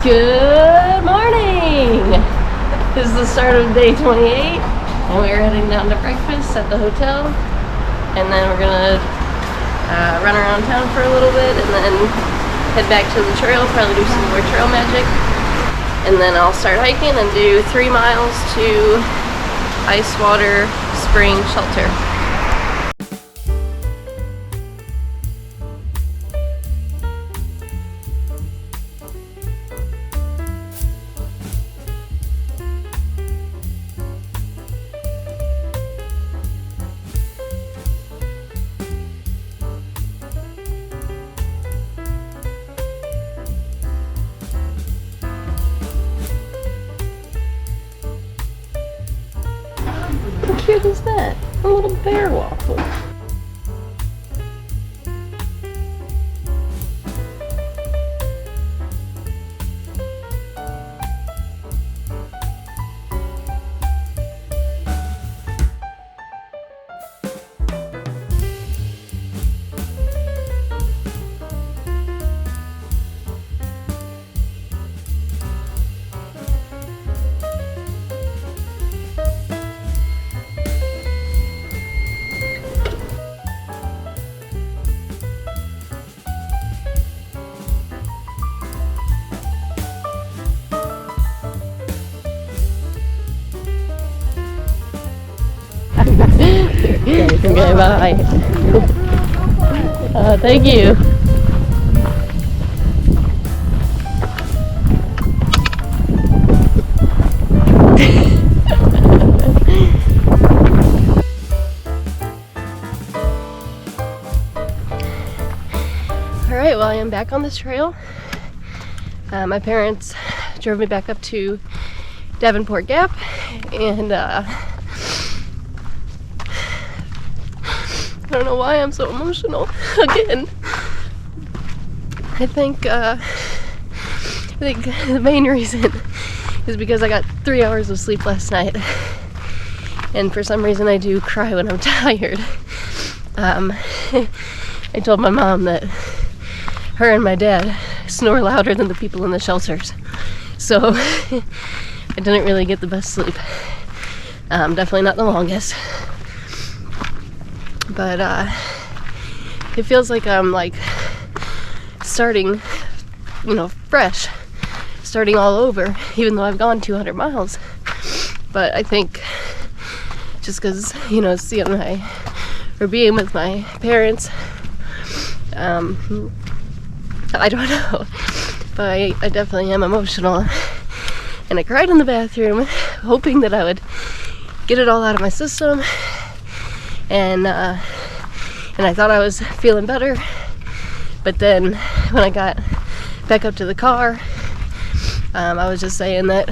Good morning! This is the start of day 28, and we're heading down to breakfast at the hotel, and then we're gonna run around town for a little bit, and then head back to the trail, probably do some more trail magic, and then I'll start hiking and do 3 miles to Ice Water Spring Shelter. How cute is that? A little bear waffle. Okay, bye. Thank you. Alright, well, I am back on this trail. My parents drove me back up to Davenport Gap, and I don't know why I'm so emotional again. I think the main reason is because I got 3 hours of sleep last night, and for some reason I do cry when I'm tired. I told my mom that her and my dad snore louder than the people in the shelters, so I didn't really get the best sleep. Definitely not the longest. But it feels like I'm starting, fresh, starting all over, even though I've gone 200 miles. But I think just because, being with my parents, I don't know, but I definitely am emotional. And I cried in the bathroom, hoping that I would get it all out of my system. And I thought I was feeling better, but then when I got back up to the car, I was just saying that,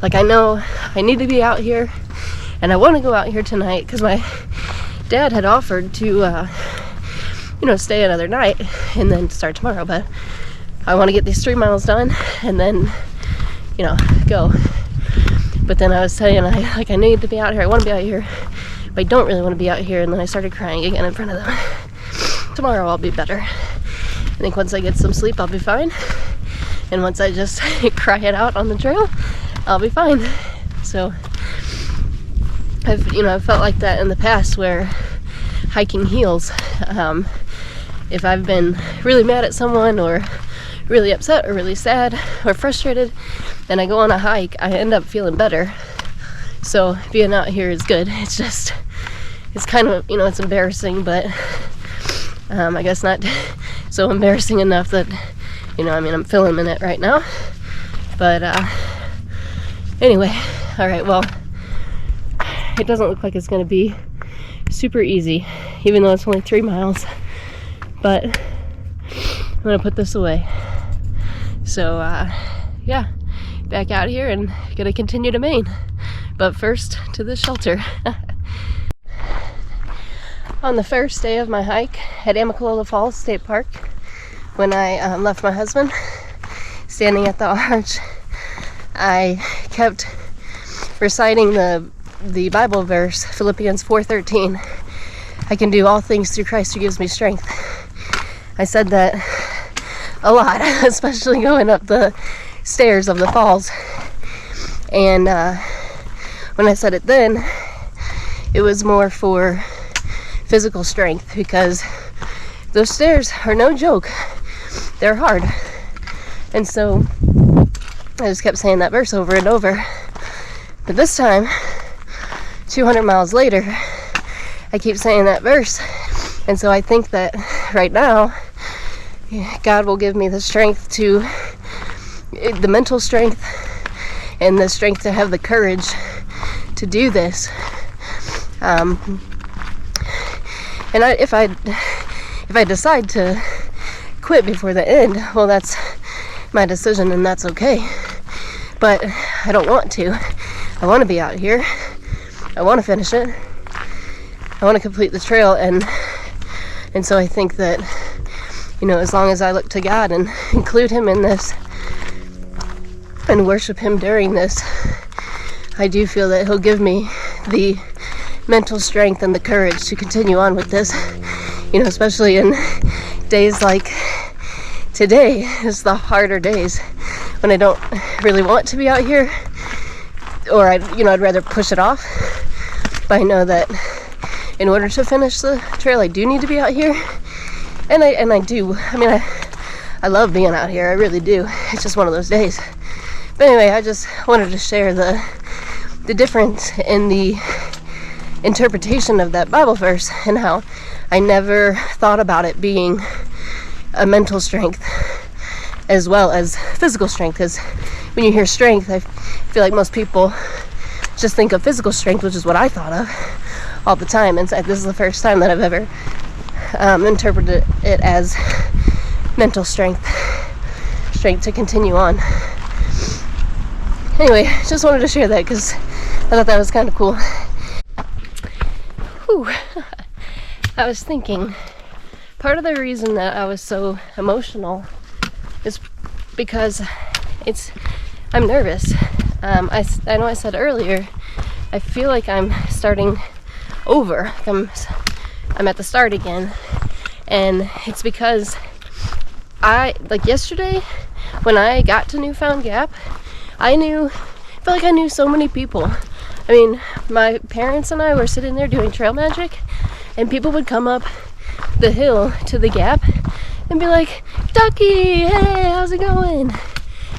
I know I need to be out here, and I want to go out here tonight, because my dad had offered to, stay another night, and then start tomorrow, but I want to get these 3 miles done, and then, go. But then I was saying, I need to be out here, I want to be out here, I don't really want to be out here, and then I started crying again in front of them. Tomorrow I'll be better. I think once I get some sleep I'll be fine, and once I just cry it out on the trail, I'll be fine. So I've felt like that in the past, where hiking heals. If I've been really mad at someone, or really upset, or really sad, or frustrated, and I go on a hike, I end up feeling better. So being out here is good. It's kind of, it's embarrassing, but I guess not so embarrassing enough that, I'm filming it right now. But anyway, alright, well, it doesn't look like it's going to be super easy, even though it's only 3 miles. But I'm going to put this away. So, yeah, back out here and gonna continue to Maine. But first, to the shelter. On the first day of my hike at Amicalola Falls State Park, when I left my husband standing at the arch, I kept reciting the Bible verse, Philippians 4:13. I can do all things through Christ who gives me strength. I said that a lot, especially going up the stairs of the falls. And when I said it then, it was more for physical strength, because those stairs are no joke. They're hard. And so I just kept saying that verse over and over. But this time, 200 miles later, I keep saying that verse. And so I think that right now, God will give me the strength the mental strength and the strength to have the courage to do this. And if I decide to quit before the end, well, that's my decision, and that's okay. But I don't want to. I want to be out here. I want to finish it. I want to complete the trail, and so I think that, as long as I look to God and include Him in this and worship Him during this, I do feel that He'll give me the mental strength and the courage to continue on with this, especially in days like today. Is the harder days when I don't really want to be out here, or I'd rather push it off. But I know that in order to finish the trail, I do need to be out here, and I do. I love being out here. I really do. It's just one of those days. But anyway, I just wanted to share the difference in the interpretation of that Bible verse, and how I never thought about it being a mental strength as well as physical strength. Because when you hear strength, I feel like most people just think of physical strength, which is what I thought of all the time. And this is the first time that I've ever interpreted it as mental strength to continue on. Anyway, just wanted to share that because I thought that was kind of cool. Whew. I was thinking, part of the reason that I was so emotional is because I'm nervous. I know I said earlier, I feel like I'm starting over. I'm at the start again. And it's because yesterday, when I got to Newfound Gap, I felt like I knew so many people. My parents and I were sitting there doing trail magic, and people would come up the hill to the gap and be like, "Ducky, hey, how's it going?"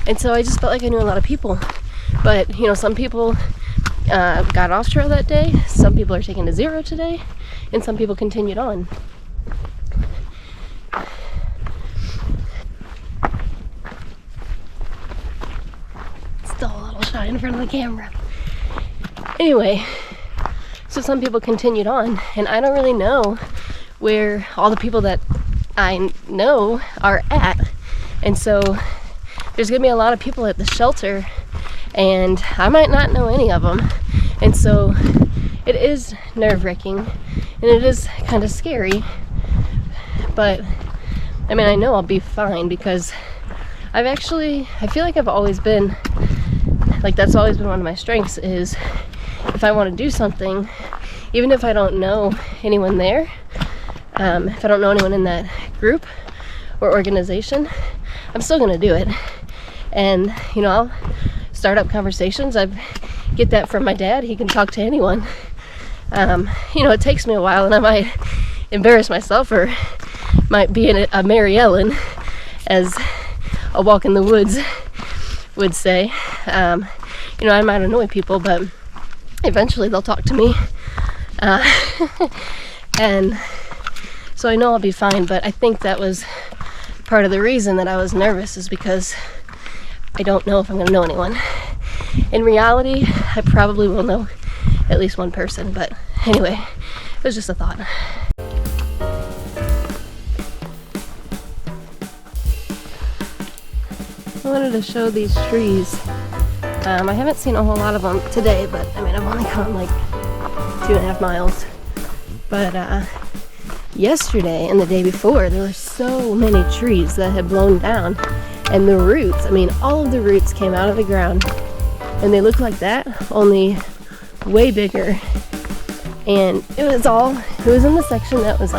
And so I just felt like I knew a lot of people. But, some people got off trail that day, some people are taking to zero today, and some people continued on. Still a little shy in front of the camera. Anyway, so some people continued on, and I don't really know where all the people that I know are at. And so there's gonna be a lot of people at the shelter, and I might not know any of them. And so it is nerve-wracking, and it is kind of scary. But I know I'll be fine, because I feel like I've always been, that's always been one of my strengths, is if I want to do something, even if I don't know anyone there, if I don't know anyone in that group or organization, I'm still going to do it. And, I'll start up conversations. I get that from my dad. He can talk to anyone. It takes me a while, and I might embarrass myself, or might be a Mary Ellen, as a walk in the woods would say. I might annoy people, but eventually they'll talk to me. And so I know I'll be fine, but I think that was part of the reason that I was nervous, is because I don't know if I'm going to know anyone. In reality, I probably will know at least one person, but anyway, it was just a thought. I wanted to show these trees. I haven't seen a whole lot of them today, but I've only gone 2.5 miles. But yesterday and the day before, there were so many trees that had blown down, and the roots, all of the roots came out of the ground, and they look like that, only way bigger. And it was in the section that was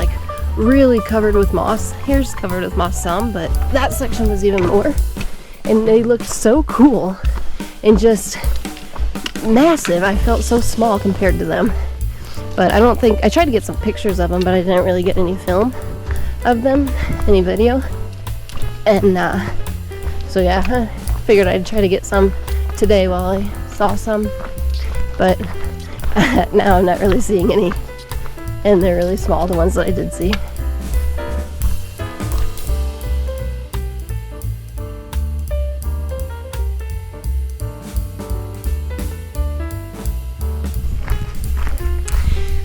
really covered with moss. Here's covered with moss some, but that section was even more. and they looked so cool and just massive. I felt so small compared to them. But I don't think, I tried to get some pictures of them, but I didn't really get any film of them, any video. And so yeah, I figured I'd try to get some today while I saw some. But now I'm not really seeing any. And they're really small, the ones that I did see.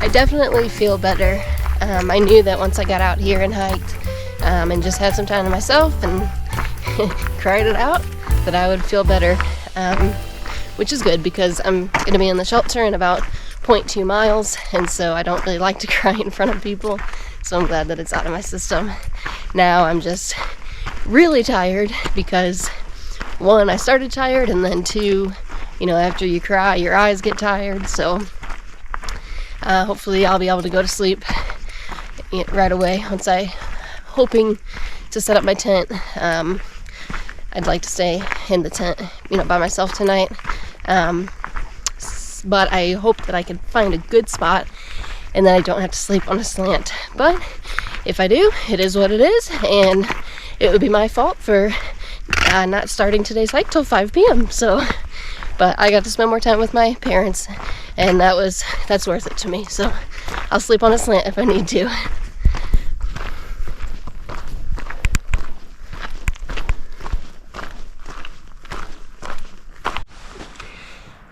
I definitely feel better. I knew that once I got out here and hiked and just had some time to myself and cried it out, that I would feel better, which is good because I'm going to be in the shelter in about 0.2 miles, and so I don't really like to cry in front of people, so I'm glad that it's out of my system. Now I'm just really tired because, one, I started tired, and then two, you know, after you cry, your eyes get tired, so hopefully I'll be able to go to sleep right away once hoping to set up my tent. I'd like to stay in the tent, you know, by myself tonight. But I hope that I can find a good spot and that I don't have to sleep on a slant. But if I do, it is what it is, and it would be my fault for not starting today's hike till 5 p.m. So, but I got to spend more time with my parents, and that's worth it to me. So I'll sleep on a slant if I need to.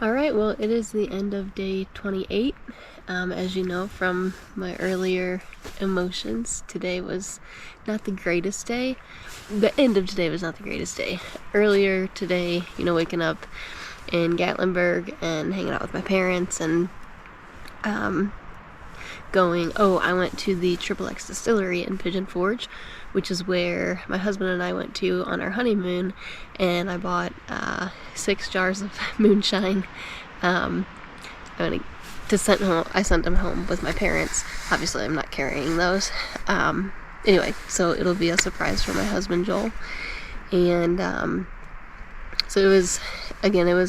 Alright, well, it is the end of day 28. As you know from my earlier emotions, today was not the greatest day. The end of today was not the greatest day. Earlier today, you know, waking up in Gatlinburg and hanging out with my parents and I went to the XXX Distillery in Pigeon Forge, which is where my husband and I went to on our honeymoon, and I bought 6 jars of moonshine. I sent them home with my parents. Obviously I'm not carrying those. Anyway, so it'll be a surprise for my husband Joel. And so it was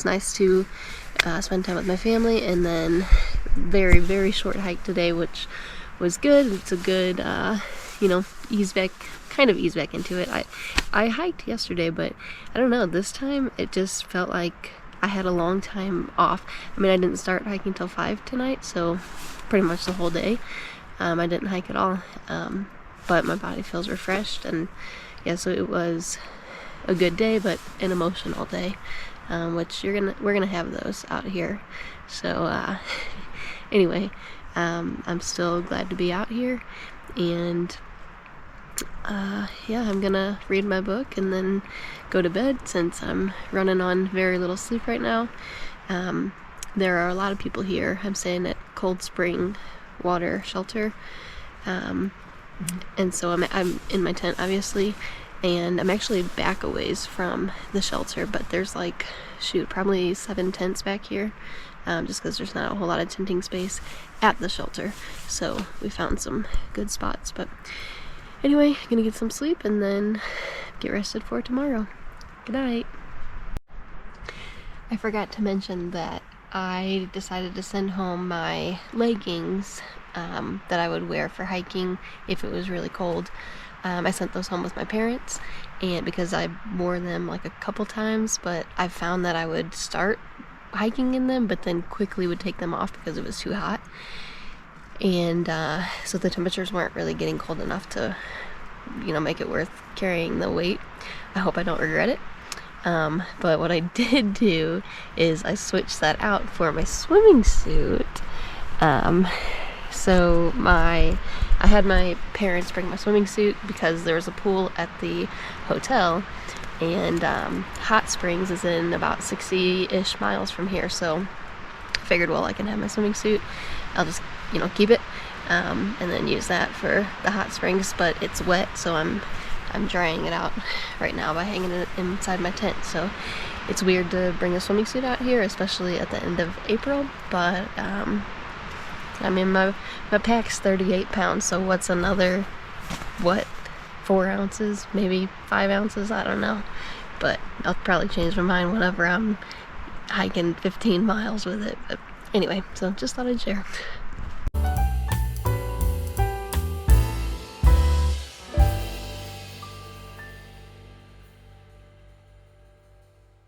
nice to spend time with my family, and then very, very short hike today, which was good. It's a good ease back into it. I hiked yesterday, but I don't know, this time it just felt like I had a long time off. I mean, I didn't start hiking till 5 tonight, so pretty much the whole day I didn't hike at all, but my body feels refreshed, and yeah, so it was a good day, but an emotional day, which we're gonna have those out here. So anyway, I'm still glad to be out here, and I'm gonna read my book and then go to bed since I'm running on very little sleep right now. There are a lot of people here. I'm staying at Cold Spring Water Shelter, and so I'm in my tent, obviously, and I'm actually back a ways from the shelter, but there's like, probably 7 tents back here, just because there's not a whole lot of tenting space at the shelter, so we found some good spots. But anyway, gonna get some sleep and then get rested for tomorrow. Good night. I forgot to mention that I decided to send home my leggings that I would wear for hiking if it was really cold. I sent those home with my parents, and because I wore them like a couple times, but I found that I would start hiking in them but then quickly would take them off because it was too hot. And so the temperatures weren't really getting cold enough to, make it worth carrying the weight. I hope I don't regret it. But what I did do is I switched that out for my swimming suit. So I had my parents bring my swimming suit because there was a pool at the hotel, and Hot Springs is in about 60-ish miles from here, so I figured, well, I can have my swimming suit. I'll just, keep it, and then use that for the hot springs, but it's wet, so I'm drying it out right now by hanging it inside my tent. So it's weird to bring a swimming suit out here, especially at the end of April, but I mean, my pack's 38 pounds, so what's another, 4 ounces, maybe 5 ounces, I don't know. but I'll probably change my mind whenever I'm hiking 15 miles with it. But anyway, so just thought I'd share.